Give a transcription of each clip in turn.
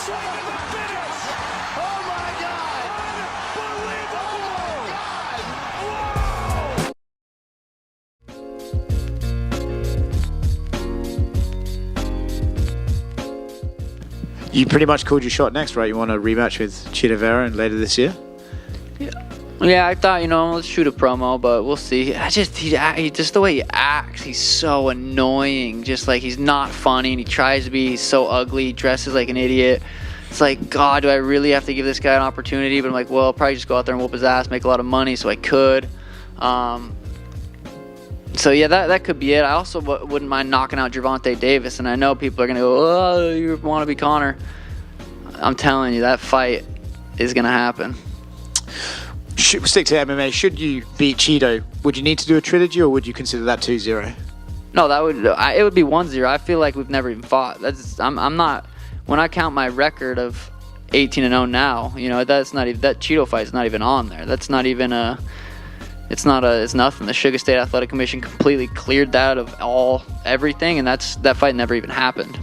to the finish. Oh my God. Unbelievable. You pretty much called your shot next, right? You want a rematch with Chito Vera later this year? Yeah, I thought, you know, let's shoot a promo, but we'll see. He just the way he acts, he's so annoying. Just like he's not funny, and he tries to be. He's so ugly. He dresses like an idiot. It's like, God, do I really have to give this guy an opportunity? But I'm like, well, I'll probably just go out there and whoop his ass, make a lot of money, so I could. So yeah, that could be it. I also wouldn't mind knocking out Gervonta Davis, and I know people are gonna go, oh, you want to be Conor. I'm telling you, that fight is gonna happen. Stick to MMA. Should you beat Chito, would you need to do a trilogy, or would you consider that 2-0? No, it would be 1-0. I feel like we've never even fought. I'm not. When I count my record of 18-0 now, you know, that's not even, that Chito fight is not even on there. That's not even a. It's nothing. The Sugar State Athletic Commission completely cleared that of everything, and that fight never even happened.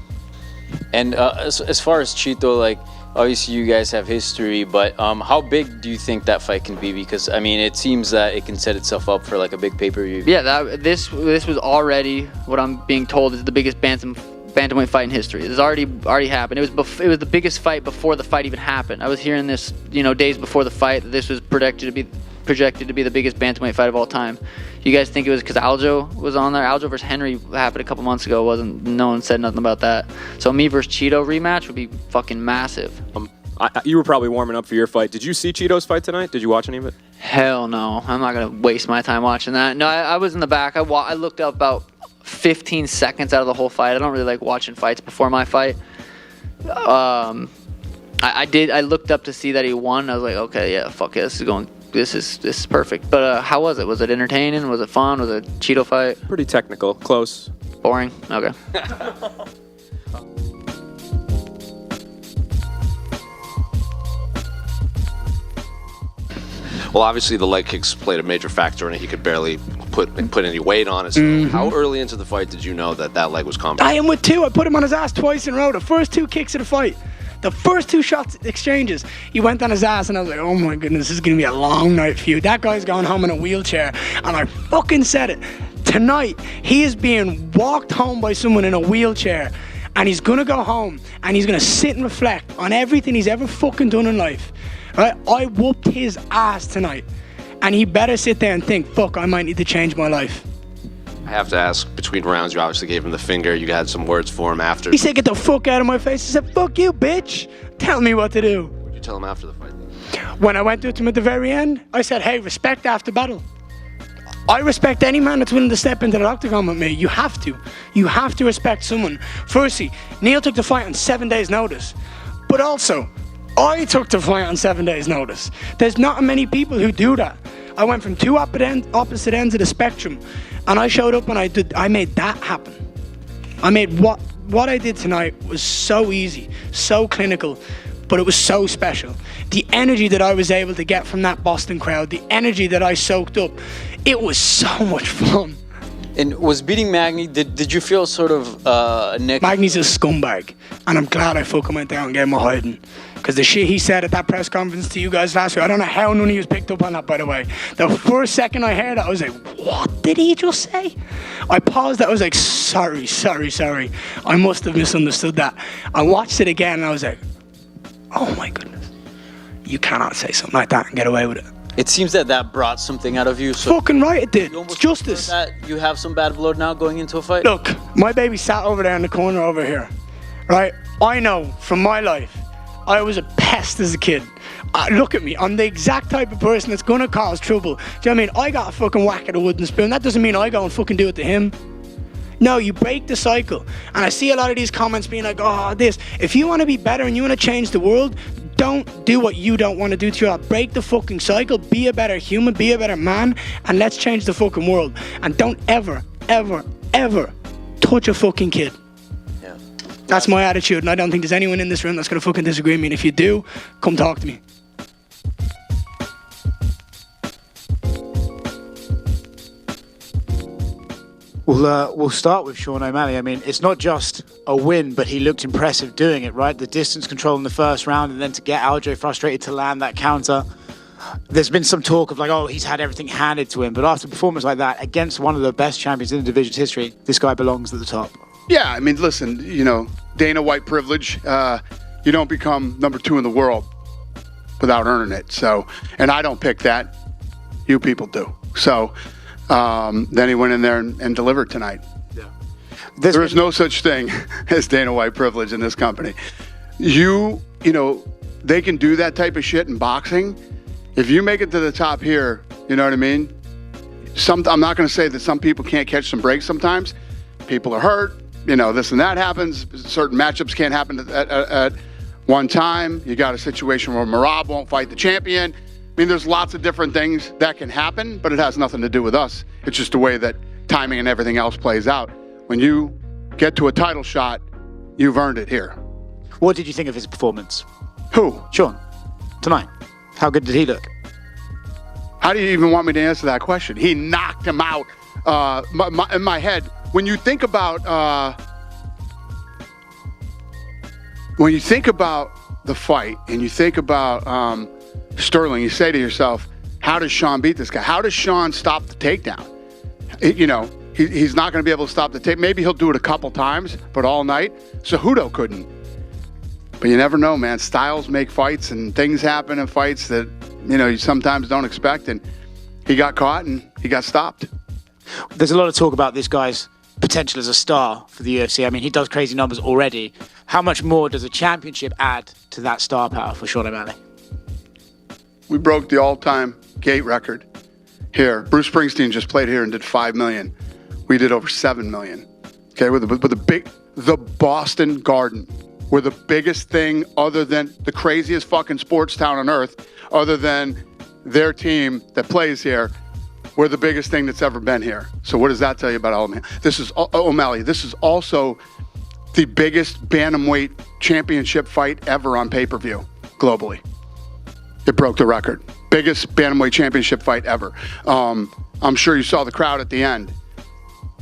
And as far as Chito, like, obviously you guys have history, but how big do you think that fight can be? Because I mean, it seems that it can set itself up for like a big pay-per-view. Yeah, this was already what I'm being told is the biggest bantamweight fight in history. This already happened. It was the biggest fight before the fight even happened. I was hearing this, you know, days before the fight, that this was projected to be the biggest bantamweight fight of all time. You guys think it was because Aljo was on there? Aljo versus Henry happened a couple months ago. No one said nothing about that. So me versus Chito rematch would be fucking massive. You were probably warming up for your fight. Did you see Chito's fight tonight? Did you watch any of it? Hell no. I'm not gonna waste my time watching that. No, I was in the back. I looked up about 15 seconds out of the whole fight. I don't really like watching fights before my fight. I did. I looked up to see that he won. I was like, okay, yeah, fuck it. This is perfect. But how was it? Was it entertaining? Was it fun? Was it a Chito fight? Pretty technical. Close. Boring? Okay. Well, obviously the leg kicks played a major factor in it. He could barely put any weight on it. So how early into the fight did you know that leg was coming? I am with two. I put him on his ass twice in a row. The first two kicks of the fight. The first two shots exchanges, he went on his ass, and I was like, oh my goodness, this is going to be a long night for you. That guy's going home in a wheelchair, and I fucking said it. Tonight, he is being walked home by someone in a wheelchair, and he's going to go home, and he's going to sit and reflect on everything he's ever fucking done in life. Right? I whooped his ass tonight, and he better sit there and think, fuck, I might need to change my life. I have to ask, between rounds, you obviously gave him the finger. You had some words for him after. He said, get the fuck out of my face. He said, fuck you, bitch. Tell me what to do. What did you tell him after the fight, then? When I went to him at the very end, I said, hey, respect after battle. I respect any man that's willing to step into the octagon with me. You have to. You have to respect someone. Firstly, Neil took the fight on 7 days' notice. But also, I took the fight on 7 days' notice. There's not many people who do that. I went from two opposite ends of the spectrum, and I showed up and I made that happen. I made what I did tonight was so easy, so clinical, but it was so special. The energy that I was able to get from that Boston crowd, the energy that I soaked up, it was so much fun. And was beating Magny, did you feel sort of Magny's a scumbag, and I'm glad I fucking went down and gave him a hiding. Because the shit he said at that press conference to you guys last week, I don't know how none of you picked up on that, by the way. The first second I heard it, I was like, what did he just say? I paused, I was like, sorry. I must have misunderstood that. I watched it again, and I was like, oh my goodness. You cannot say something like that and get away with it. It seems that brought something out of you. So fucking right it did. It's justice. That you have some bad blood now going into a fight? Look, my baby sat over there in the corner over here. Right? I know from my life, I was a pest as a kid. Look at me, I'm the exact type of person that's gonna cause trouble. Do you know what I mean? I got a fucking whack at a wooden spoon. That doesn't mean I go and fucking do it to him. No, you break the cycle. And I see a lot of these comments being like, oh, this. If you wanna be better and you wanna change the world, don't do what you don't wanna do to your life. Break the fucking cycle, be a better human, be a better man, and let's change the fucking world. And don't ever, ever, ever touch a fucking kid. That's my attitude, and I don't think there's anyone in this room that's going to fucking disagree with me. And if you do, come talk to me. We'll start with Sean O'Malley. I mean, it's not just a win, but he looked impressive doing it, right? The distance control in the first round, and then to get Aljo frustrated to land that counter. There's been some talk of like, oh, he's had everything handed to him. But after a performance like that, against one of the best champions in the division's history, this guy belongs at the top. Yeah, I mean, listen, Dana White privilege. You don't become number 2 in the world without earning it. So, and I don't pick that. You people do. So, then he went in there and delivered tonight. Yeah. There is no such thing as Dana White privilege in this company. They can do that type of shit in boxing. If you make it to the top here, you know what I mean? I'm not going to say that some people can't catch some breaks sometimes. People are hurt. This and that happens. Certain matchups can't happen at one time. You got a situation where Marab won't fight the champion. I mean, there's lots of different things that can happen, but it has nothing to do with us. It's just the way that timing and everything else plays out. When you get to a title shot, you've earned it here. What did you think of his performance? Who? Sean, tonight. How good did he look? How do you even want me to answer that question? He knocked him out. In my head, when you think about the fight and you think about Sterling, you say to yourself, how does Sean beat this guy? How does Sean stop the takedown? He's not going to be able to stop the takedown. Maybe he'll do it a couple times, but all night. Cejudo couldn't. But you never know, man. Styles make fights and things happen in fights that, you sometimes don't expect. And he got caught and he got stopped. There's a lot of talk about this guy's potential as a star for the UFC. I mean, he does crazy numbers already. How much more does a championship add to that star power for Sean O'Malley? We broke the all-time gate record here. Bruce Springsteen just played here and did 5 million. We did over 7 million. Okay, with the Boston Garden. We're the biggest thing other than the craziest fucking sports town on earth, other than their team that plays here. We're the biggest thing that's ever been here. So what does that tell you about O'Malley? This is also the biggest bantamweight championship fight ever on pay-per-view globally. It broke the record. Biggest bantamweight championship fight ever. I'm sure you saw the crowd at the end.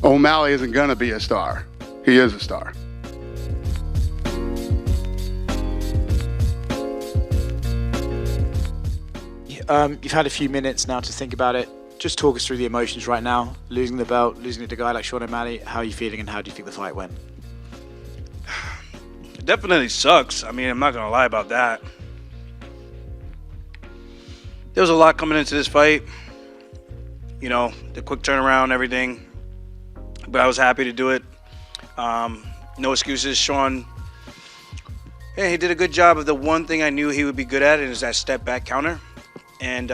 O'Malley isn't going to be a star. He is a star. You've had a few minutes now to think about it. Just talk us through the emotions right now. Losing the belt, losing it to a guy like Sean O'Malley. How are you feeling and how do you think the fight went? It definitely sucks. I mean, I'm not going to lie about that. There was a lot coming into this fight. The quick turnaround, everything. But I was happy to do it. No excuses. Sean, he did a good job of the one thing I knew he would be good at, and is that step back counter. And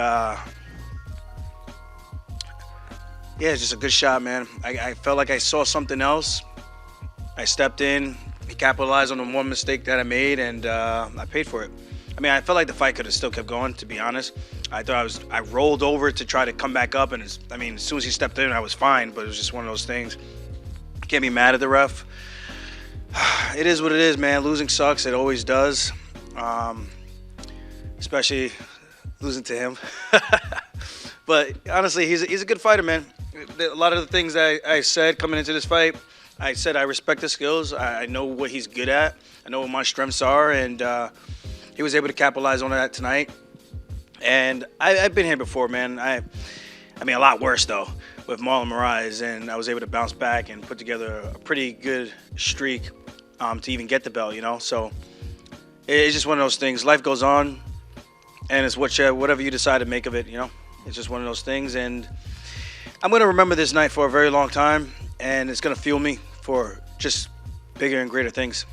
it's just a good shot, man. I felt like I saw something else. I stepped in. He capitalized on the one mistake that I made, and I paid for it. I mean, I felt like the fight could have still kept going, to be honest. I rolled over to try to come back up, and as soon as he stepped in, I was fine, but it was just one of those things. Can't be mad at the ref. It is what it is, man. Losing sucks. It always does. Especially losing to him. But honestly, he's a good fighter, man. A lot of the things I said coming into this fight, I said I respect his skills. I know what he's good at. I know what my strengths are, and he was able to capitalize on that tonight. And I've been here before, man. I mean, a lot worse, though, with Marlon Moraes, and I was able to bounce back and put together a pretty good streak to even get the belt, So it's just one of those things. Life goes on, and it's whatever you decide to make of it, It's just one of those things, and I'm going to remember this night for a very long time, and it's going to fuel me for just bigger and greater things.